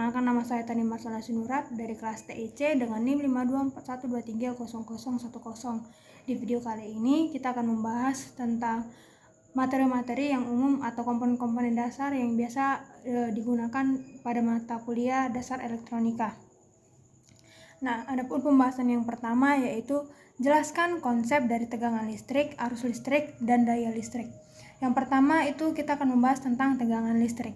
Perkenalkan, nama saya Tani Marsala Sinurat dari kelas TIC dengan NIM 5241230010. Di video kali ini kita akan membahas tentang materi-materi yang umum atau komponen-komponen dasar yang biasa digunakan pada mata kuliah dasar elektronika. Nah, adapun pembahasan yang pertama yaitu jelaskan konsep dari tegangan listrik, arus listrik, dan daya listrik. Yang pertama itu kita akan membahas tentang tegangan listrik.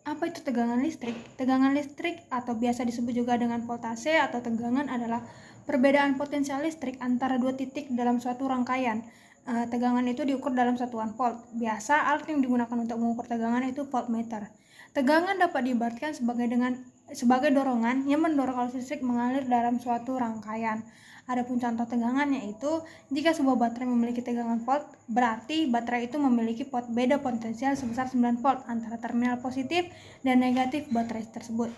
Apa itu tegangan listrik? Tegangan listrik atau biasa disebut juga dengan voltase atau tegangan adalah perbedaan potensial listrik antara dua titik dalam suatu rangkaian. Tegangan itu diukur dalam satuan volt. Biasa alat yang digunakan untuk mengukur tegangan itu voltmeter. Tegangan dapat diibaratkan sebagai dorongan yang mendorong arus listrik mengalir dalam suatu rangkaian. Adapun contoh tegangan yaitu jika sebuah baterai memiliki tegangan volt, berarti baterai itu memiliki beda potensial sebesar 9 volt antara terminal positif dan negatif baterai tersebut.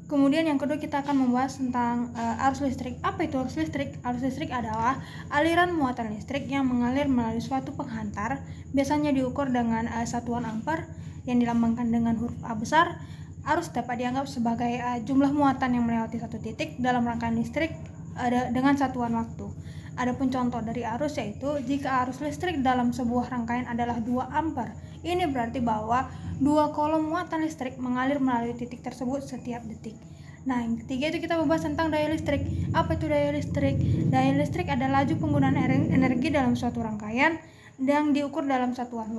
Kemudian yang kedua kita akan membahas tentang arus listrik. Apa itu arus listrik? Arus listrik adalah aliran muatan listrik yang mengalir melalui suatu penghantar, biasanya diukur dengan satuan ampere yang dilambangkan dengan huruf A besar. Arus dapat dianggap sebagai jumlah muatan yang melewati satu titik dalam rangkaian listrik dengan satuan waktu. Adapun contoh dari arus yaitu jika arus listrik dalam sebuah rangkaian adalah 2 ampere, ini berarti bahwa 2 kolom muatan listrik mengalir melalui titik tersebut setiap detik. Nah, yang ketiga itu kita membahas tentang daya listrik. Apa itu daya listrik? Daya listrik adalah laju penggunaan energi dalam suatu rangkaian yang diukur dalam satuan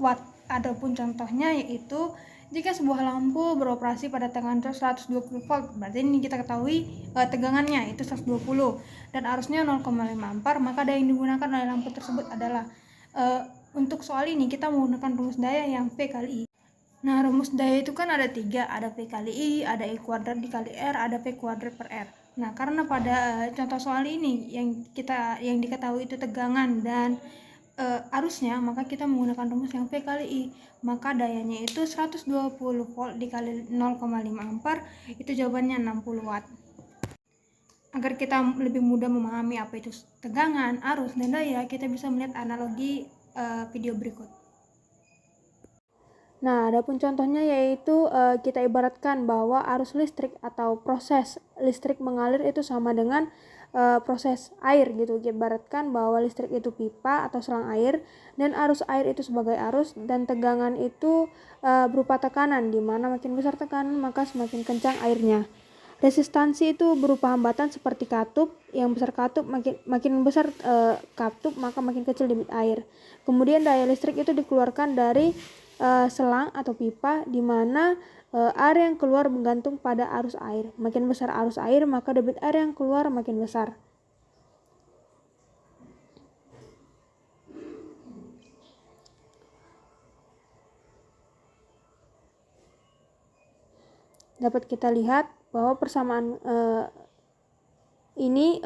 watt. Adapun contohnya yaitu jika sebuah lampu beroperasi pada tegangan 120 volt, berarti ini kita ketahui tegangannya itu 120 dan arusnya 0,5 ampere, maka daya yang digunakan oleh lampu tersebut adalah untuk soal ini kita menggunakan rumus daya yang V kali I. Nah, rumus daya itu kan ada 3, ada V kali I, ada I kuadrat dikali R, ada V kuadrat per R. Nah, karena pada contoh soal ini yang diketahui itu tegangan dan arusnya, maka kita menggunakan rumus yang V kali I, maka dayanya itu 120 volt dikali 0,5 ampere, itu jawabannya 60 watt. Agar kita lebih mudah memahami apa itu tegangan, arus, dan daya, kita bisa melihat analogi video berikut. Nah, adapun contohnya yaitu kita ibaratkan bahwa arus listrik atau proses listrik mengalir itu sama dengan proses air gitu. Ibaratkan bahwa listrik itu pipa atau selang air dan arus air itu sebagai arus dan tegangan itu berupa tekanan, di mana makin besar tekanan maka semakin kencang airnya. Resistansi itu berupa hambatan seperti katup, yang besar katup makin besar katup maka makin kecil debit air. Kemudian daya listrik itu dikeluarkan dari selang atau pipa, di mana air yang keluar bergantung pada arus air. Makin besar arus air, maka debit air yang keluar makin besar. Dapat kita lihat bahwa persamaan ini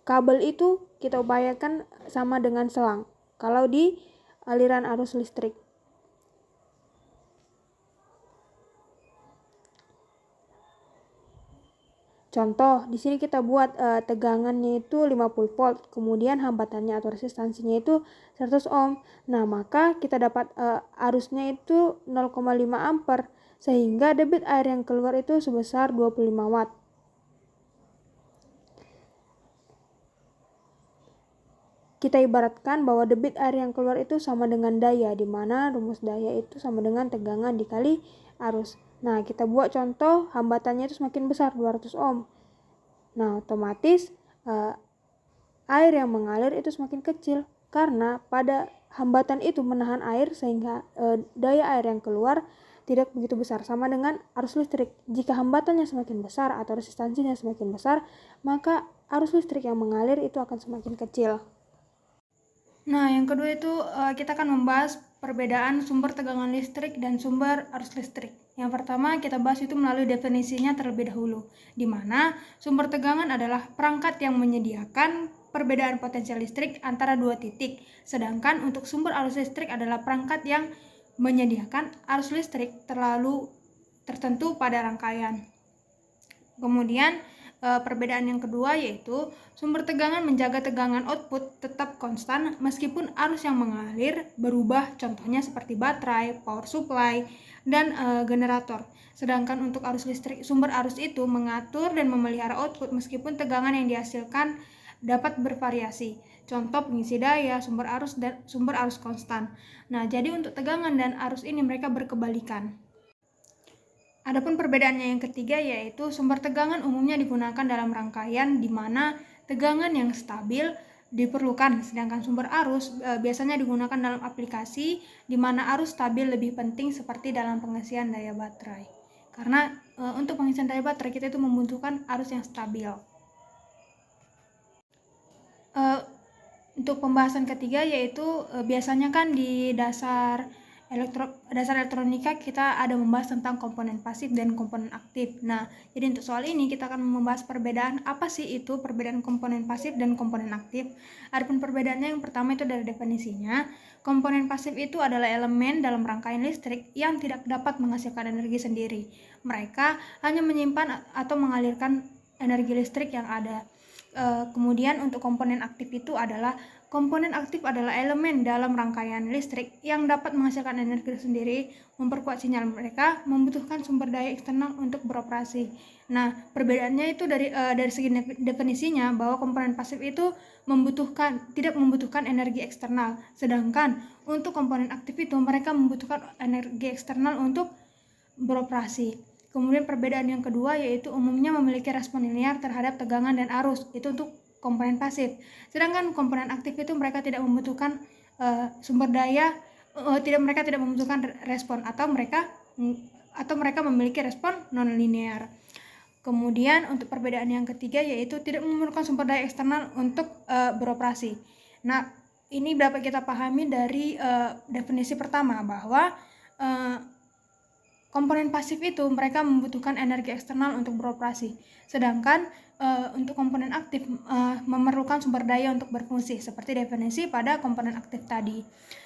kabel itu kita upayakan sama dengan selang kalau di aliran arus listrik. Contoh, di sini kita buat tegangannya itu 50 volt, kemudian hambatannya atau resistansinya itu 100 ohm. Nah, maka kita dapat arusnya itu 0,5 ampere, sehingga debit air yang keluar itu sebesar 25 watt. Kita ibaratkan bahwa debit air yang keluar itu sama dengan daya, di mana rumus daya itu sama dengan tegangan dikali arus. Nah, kita buat contoh hambatannya itu semakin besar, 200 ohm. Nah, otomatis air yang mengalir itu semakin kecil karena pada hambatan itu menahan air sehingga daya air yang keluar tidak begitu besar, sama dengan arus listrik. Jika hambatannya semakin besar atau resistansinya semakin besar, maka arus listrik yang mengalir itu akan semakin kecil. Nah, yang kedua itu kita akan membahas perbedaan sumber tegangan listrik dan sumber arus listrik. Yang pertama kita bahas itu melalui definisinya terlebih dahulu, di mana sumber tegangan adalah perangkat yang menyediakan perbedaan potensial listrik antara dua titik, sedangkan untuk sumber arus listrik adalah perangkat yang menyediakan arus listrik tertentu pada rangkaian. Kemudian perbedaan yang kedua yaitu sumber tegangan menjaga tegangan output tetap konstan meskipun arus yang mengalir berubah, contohnya seperti baterai, power supply, dan generator. Sedangkan untuk arus listrik, sumber arus itu mengatur dan memelihara output meskipun tegangan yang dihasilkan dapat bervariasi. Contoh pengisi daya, sumber arus dan sumber arus konstan. Nah, jadi untuk tegangan dan arus ini mereka berkebalikan. Adapun perbedaannya yang ketiga yaitu sumber tegangan umumnya digunakan dalam rangkaian di mana tegangan yang stabil diperlukan, sedangkan sumber arus biasanya digunakan dalam aplikasi di mana arus stabil lebih penting seperti dalam pengisian daya baterai. Karena untuk pengisian daya baterai kita itu membutuhkan arus yang stabil. Untuk pembahasan ketiga yaitu biasanya kan di dasar elektronika kita ada membahas tentang komponen pasif dan komponen aktif. Nah, jadi untuk soal ini kita akan membahas perbedaan apa sih itu perbedaan komponen pasif dan komponen aktif. Adapun perbedaannya yang pertama itu dari definisinya. Komponen pasif itu adalah elemen dalam rangkaian listrik yang tidak dapat menghasilkan energi sendiri. Mereka hanya menyimpan atau mengalirkan energi listrik yang ada. Kemudian untuk komponen aktif itu adalah komponen aktif adalah elemen dalam rangkaian listrik yang dapat menghasilkan energi sendiri, memperkuat sinyal mereka, membutuhkan sumber daya eksternal untuk beroperasi. Nah, perbedaannya itu dari segi definisinya bahwa komponen pasif itu tidak membutuhkan energi eksternal, sedangkan untuk komponen aktif itu mereka membutuhkan energi eksternal untuk beroperasi. Kemudian perbedaan yang kedua yaitu umumnya memiliki respon linear terhadap tegangan dan arus, itu untuk komponen pasif. Sedangkan komponen aktif itu mereka tidak membutuhkan sumber daya, mereka tidak membutuhkan respon atau mereka memiliki respon non-linear. Kemudian untuk perbedaan yang ketiga yaitu tidak memerlukan sumber daya eksternal untuk beroperasi. Nah, ini dapat kita pahami dari definisi pertama bahwa komponen pasif itu mereka membutuhkan energi eksternal untuk beroperasi, sedangkan untuk komponen aktif memerlukan sumber daya untuk berfungsi, seperti definisi pada komponen aktif tadi.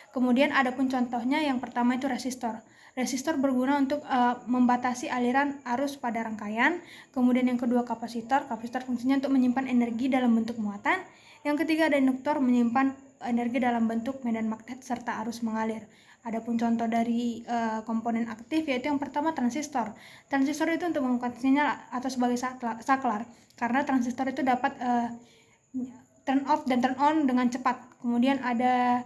Kemudian adapun contohnya yang pertama itu resistor. Resistor berguna untuk membatasi aliran arus pada rangkaian. Kemudian yang kedua kapasitor. Kapasitor fungsinya untuk menyimpan energi dalam bentuk muatan. Yang ketiga ada induktor, menyimpan energi dalam bentuk medan magnet serta arus mengalir. Adapun contoh dari komponen aktif yaitu yang pertama transistor. Transistor itu untuk mengangkat sinyal atau sebagai saklar, karena transistor itu dapat turn off dan turn on dengan cepat. Kemudian ada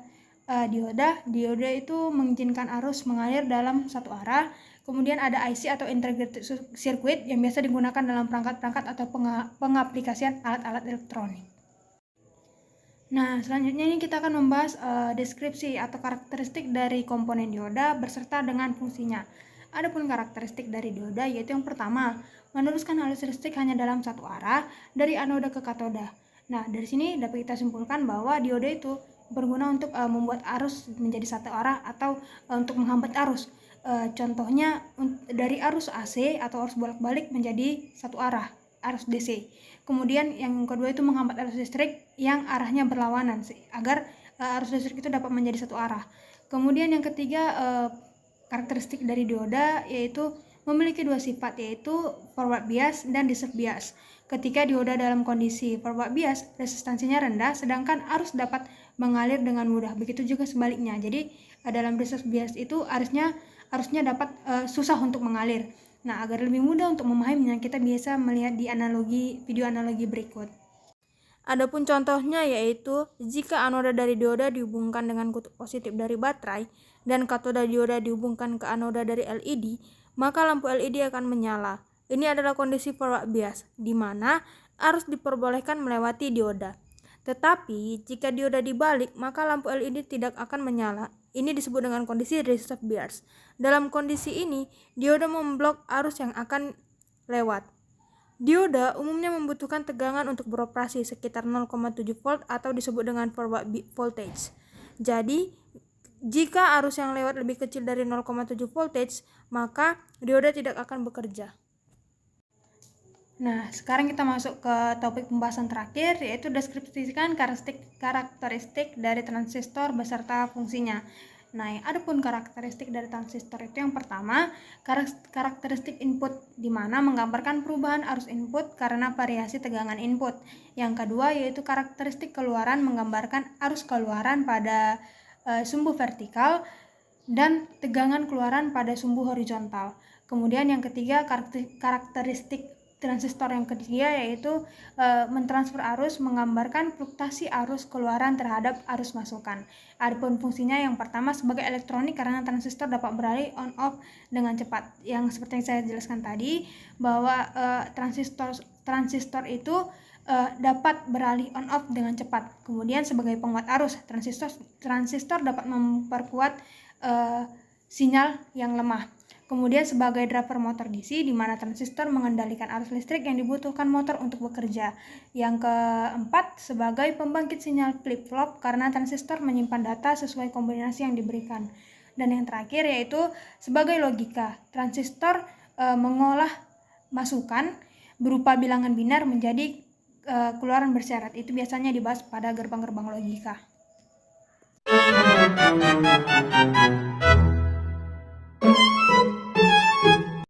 dioda. Dioda itu mengizinkan arus mengalir dalam satu arah. Kemudian ada IC atau integrated circuit yang biasa digunakan dalam perangkat-perangkat atau pengaplikasian alat-alat elektronik. Nah, selanjutnya ini kita akan membahas deskripsi atau karakteristik dari komponen dioda beserta dengan fungsinya. Adapun karakteristik dari dioda yaitu yang pertama, meneruskan arus listrik hanya dalam satu arah dari anoda ke katoda. Nah, dari sini dapat kita simpulkan bahwa dioda itu berguna untuk membuat arus menjadi satu arah atau untuk menghambat arus. Contohnya dari arus AC atau arus bolak-balik menjadi satu arah, arus DC. Kemudian yang kedua itu menghambat arus listrik yang arahnya berlawanan agar arus listrik itu dapat menjadi satu arah. Kemudian yang ketiga karakteristik dari dioda yaitu memiliki dua sifat yaitu forward bias dan reverse bias. Ketika dioda dalam kondisi forward bias resistansinya rendah sedangkan arus dapat mengalir dengan mudah. Begitu juga sebaliknya. Jadi dalam reverse bias itu arusnya dapat susah untuk mengalir. Nah, agar lebih mudah untuk memahaminya, kita biasa melihat di video analogi berikut. Adapun contohnya yaitu jika anoda dari dioda dihubungkan dengan kutub positif dari baterai dan katoda dioda dihubungkan ke anoda dari LED, maka lampu LED akan menyala. Ini adalah kondisi forward bias, di mana arus diperbolehkan melewati dioda. Tetapi jika dioda dibalik, maka lampu LED tidak akan menyala. Ini disebut dengan kondisi reverse bias. Dalam kondisi ini, dioda memblok arus yang akan lewat. Dioda umumnya membutuhkan tegangan untuk beroperasi sekitar 0,7 volt atau disebut dengan forward voltage. Jadi, jika arus yang lewat lebih kecil dari 0,7 voltage, maka dioda tidak akan bekerja. Nah, sekarang kita masuk ke topik pembahasan terakhir, yaitu deskripsikan karakteristik dari transistor beserta fungsinya. Nah, adapun karakteristik dari transistor itu yang pertama, karakteristik input, di mana menggambarkan perubahan arus input karena variasi tegangan input. Yang kedua, yaitu karakteristik keluaran, menggambarkan arus keluaran pada sumbu vertikal dan tegangan keluaran pada sumbu horizontal. Kemudian yang ketiga, karakteristik transistor yang ketiga yaitu mentransfer arus, menggambarkan fluktuasi arus keluaran terhadap arus masukan. Adapun fungsinya yang pertama sebagai elektronik karena transistor dapat beralih on off dengan cepat. Yang seperti yang saya jelaskan tadi bahwa transistor itu dapat beralih on off dengan cepat. Kemudian sebagai penguat arus, transistor dapat memperkuat sinyal yang lemah. Kemudian sebagai driver motor DC, di mana transistor mengendalikan arus listrik yang dibutuhkan motor untuk bekerja. Yang keempat, sebagai pembangkit sinyal flip-flop karena transistor menyimpan data sesuai kombinasi yang diberikan. Dan yang terakhir yaitu sebagai logika, transistor mengolah masukan berupa bilangan binar menjadi keluaran bersyarat. Itu biasanya dibahas pada gerbang-gerbang logika.